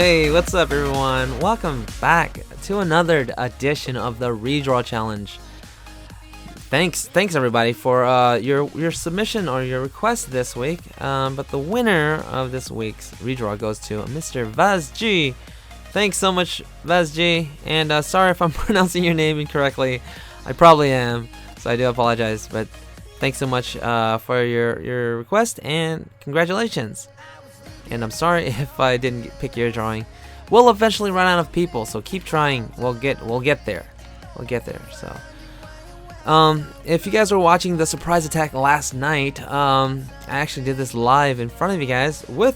Hey, what's up everyone? Welcome back to another edition of the Redraw Challenge. Thanks everybody for your submission or your request this week. But the winner of this week's redraw goes to Mr. Vaz-G. Thanks so much, Vaz-G. And sorry if I'm pronouncing your name incorrectly. I probably am, so I do apologize. But thanks so much for your request and congratulations. And I'm sorry if I didn't pick your drawing. We'll eventually run out of people, so keep trying. We'll get there. We'll get there. So. If you guys were watching the surprise attack last night, I actually did this live in front of you guys with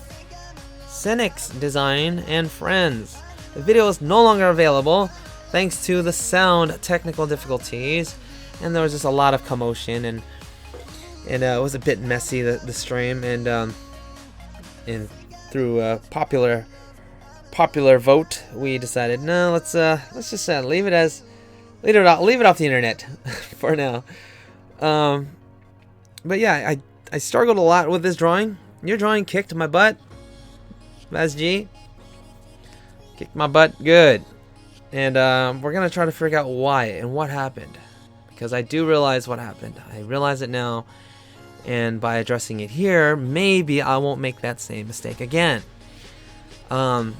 Cynic's design and friends. The video is no longer available thanks to the sound technical difficulties, and there was just a lot of commotion, and it was a bit messy, the stream, and through a popular vote, we decided no, let's just leave it off the internet for now. But yeah, I struggled a lot with this drawing. Your drawing kicked my butt, Vaz-G. Kicked my butt good. And we're gonna try to figure out why and what happened, because I do realize what happened. I realize it now, and by addressing it here, maybe I won't make that same mistake again. And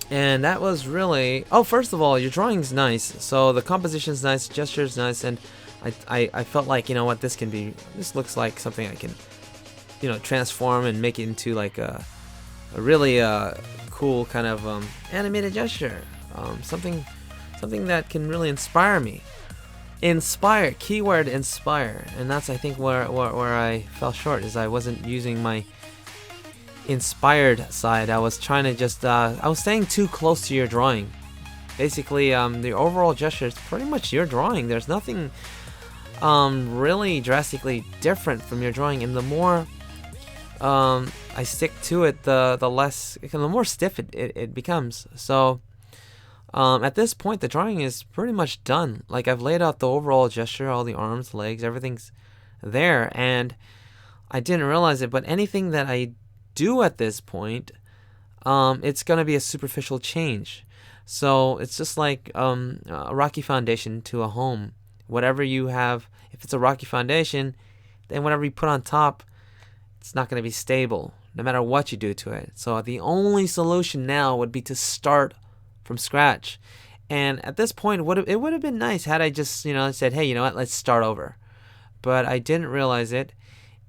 that was really... Oh, first of all, your drawing's nice. So the composition's nice, gesture's nice, and I felt like, you know what, this looks like something I can, you know, transform and make it into like a really cool kind of animated gesture. Something that can really inspire me. Inspire, keyword inspire, and that's, I think, where I fell short, is I wasn't using my inspired side. I was trying to just I was staying too close to your drawing. Basically, the overall gesture is pretty much your drawing. There's nothing really drastically different from your drawing, and the more I stick to it, the more stiff it becomes. So at this point, the drawing is pretty much done. Like, I've laid out the overall gesture, all the arms, legs, everything's there, and I didn't realize it, but anything that I do at this point, it's gonna be a superficial change. So it's just like a rocky foundation to a home. Whatever you have, if it's a rocky foundation, then whatever you put on top, it's not gonna be stable, no matter what you do to it. So the only solution now would be to start from scratch. And at this point, it would have been nice had I just, you know, said, hey, you know what, let's start over. But I didn't realize it,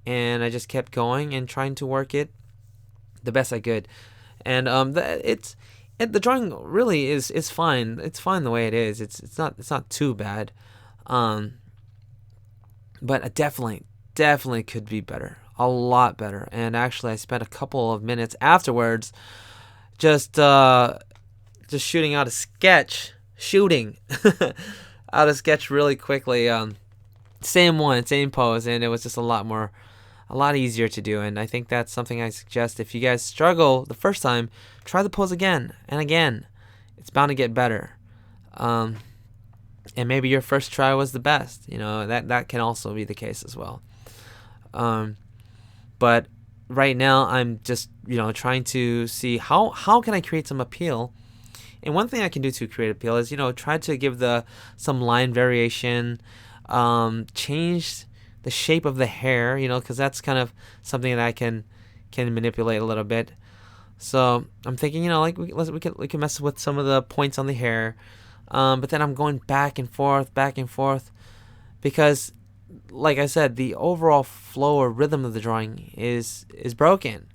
and I just kept going and trying to work it the best I could. And the drawing really is fine. It's fine the way it is. It's not too bad. But it definitely could be better. A lot better. And actually, I spent a couple of minutes afterwards just shooting out a sketch really quickly. Same pose, and it was just a lot easier to do. And I think that's something I suggest. If you guys struggle the first time, try the pose again and again. It's bound to get better. And maybe your first try was the best. You know, that can also be the case as well. But right now, I'm just, you know, trying to see how can I create some appeal. And one thing I can do to create appeal is, you know, try to give some line variation, change the shape of the hair, you know, because that's kind of something that I can manipulate a little bit. So I'm thinking, you know, like we can mess with some of the points on the hair, but then I'm going back and forth, because, like I said, the overall flow or rhythm of the drawing is broken.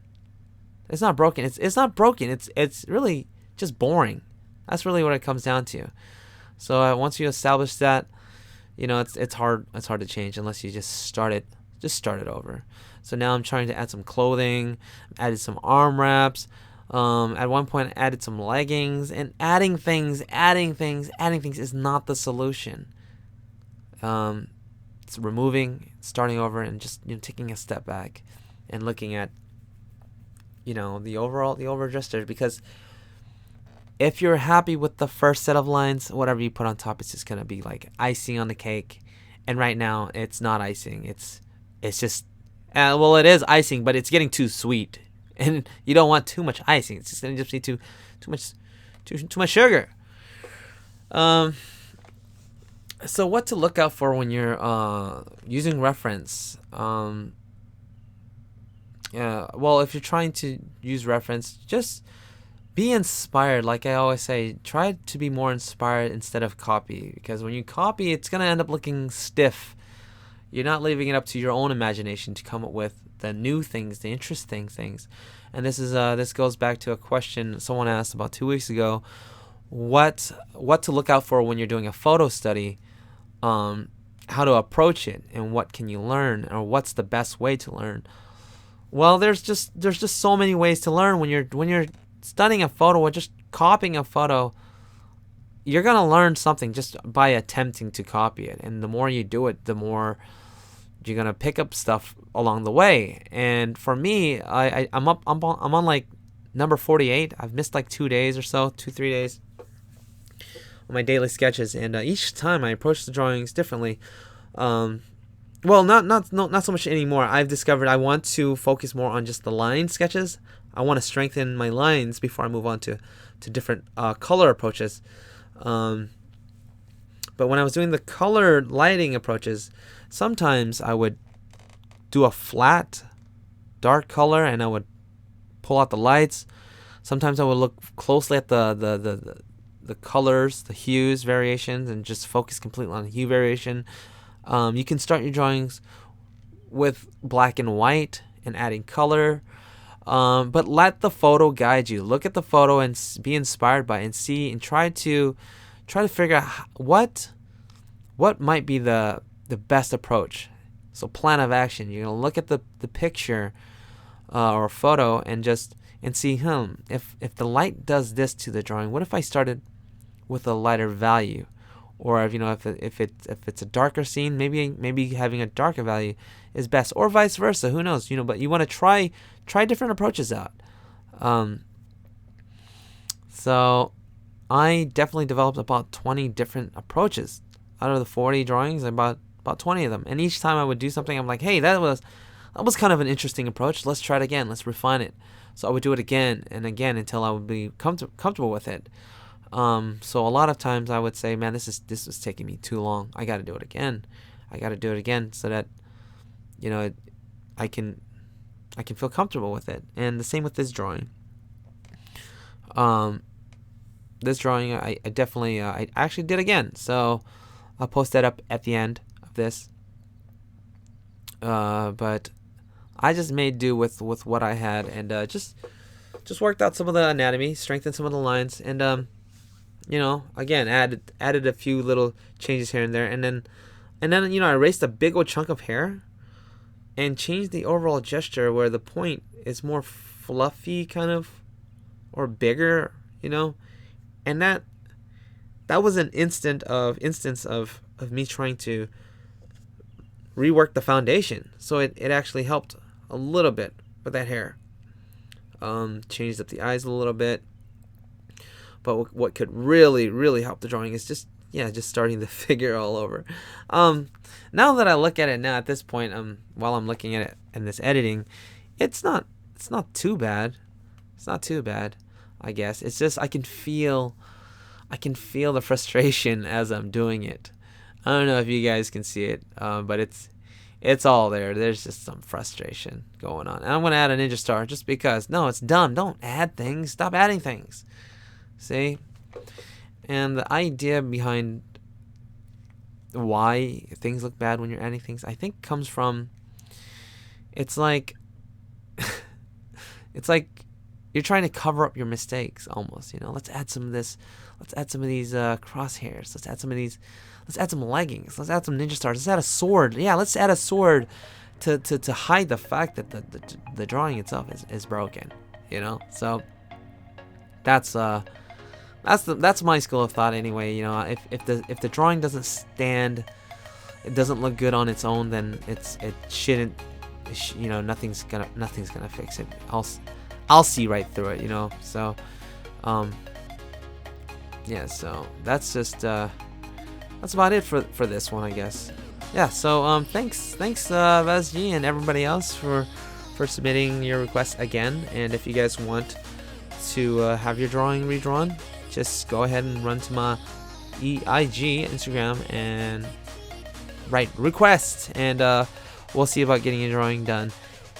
It's not broken. It's not broken. It's really just boring. That's really what it comes down to. So once you establish that, you know, it's hard to change unless you just start it over. So now I'm trying to add some clothing, added some arm wraps. At one point I added some leggings, and adding things is not the solution. It's removing, starting over, and just, you know, taking a step back and looking at, you know, the overall gesture. Because if you're happy with the first set of lines, whatever you put on top, it's just gonna be like icing on the cake. And right now, it's not icing. It's just, well, it is icing, but it's getting too sweet. and you don't want too much icing. It's just gonna just be too much sugar. So what to look out for when you're using reference? Yeah, well, if you're trying to use reference, just be inspired. Like I always say, try to be more inspired instead of copy, because when you copy, it's gonna end up looking stiff. You're not leaving it up to your own imagination to come up with the new things, the interesting things. And this goes back to a question someone asked about 2 weeks ago. What to look out for when you're doing a photo study? How to approach it, and what can you learn, or what's the best way to learn? Well, there's just so many ways to learn when you're studying a photo or just copying a photo. You're gonna learn something just by attempting to copy it, and the more you do it, the more you're gonna pick up stuff along the way. And for me, I'm on like number 48. I've missed like 2 days or so, 2-3 days on my daily sketches, and each time I approach the drawings differently. Well, not so much anymore. I've discovered I want to focus more on just the line sketches. I want to strengthen my lines before I move on to different color approaches. But when I was doing the color lighting approaches, sometimes I would do a flat, dark color, and I would pull out the lights. Sometimes I would look closely at the colors, the hues variations, and just focus completely on the hue variation. You can start your drawings with black and white and adding color, but let the photo guide you. Look at the photo and be inspired by it, and see, and try to figure out what might be the best approach. So plan of action. You're gonna look at the picture or photo and see, if the light does this to the drawing, what if I started with a lighter value? Or if it's a darker scene, maybe having a darker value is best, or vice versa. Who knows? But you want to try different approaches out. So I definitely developed about 20 different approaches out of the 40 drawings. About 20 of them, and each time I would do something, I'm like, hey, that was kind of an interesting approach. Let's try it again. Let's refine it. So I would do it again and again until I would be comfortable with it. So a lot of times I would say, man, this is taking me too long. I got to do it again. So that I can feel comfortable with it. And the same with this drawing. This drawing I definitely I actually did again. So I'll post that up at the end of this. But I just made do with what I had, and just worked out some of the anatomy, strengthened some of the lines, and again, added a few little changes here and there, and then I erased a big old chunk of hair and changed the overall gesture where the point is more fluffy, kind of, or bigger, and that was an instance of me trying to rework the foundation. So it actually helped a little bit with that hair. Changed up the eyes a little bit. But what could really, really help the drawing is just starting the figure all over. Now that I look at it now at this point, while I'm looking at it in this editing, it's not too bad. It's not too bad, I guess. It's just I can feel the frustration as I'm doing it. I don't know if you guys can see it, but it's all there. There's just some frustration going on. And I'm going to add a ninja star just because. No, it's dumb. Don't add things. Stop adding things. See? And the idea behind why things look bad when you're adding things, I think comes from, it's like you're trying to cover up your mistakes almost. Let's add some of this. Let's add some of these crosshairs. Let's add some of these. Let's add some leggings. Let's add some ninja stars. Let's add a sword. Yeah, let's add a sword to hide the fact that the drawing itself is broken. So that's my school of thought anyway. If the drawing doesn't stand, it doesn't look good on its own, then it shouldn't. Nothing's gonna fix it. I'll see right through it. So yeah. So that's just that's about it for this one, I guess. Yeah. So thanks VazG and everybody else for for submitting your request again. And if you guys want to have your drawing redrawn, just go ahead and run to my IG Instagram and write request, and we'll see about getting your drawing done.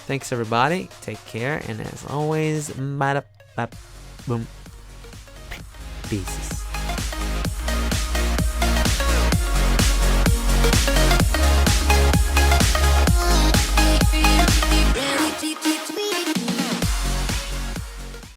Thanks everybody, take care, and as always, bada bap boom, peace.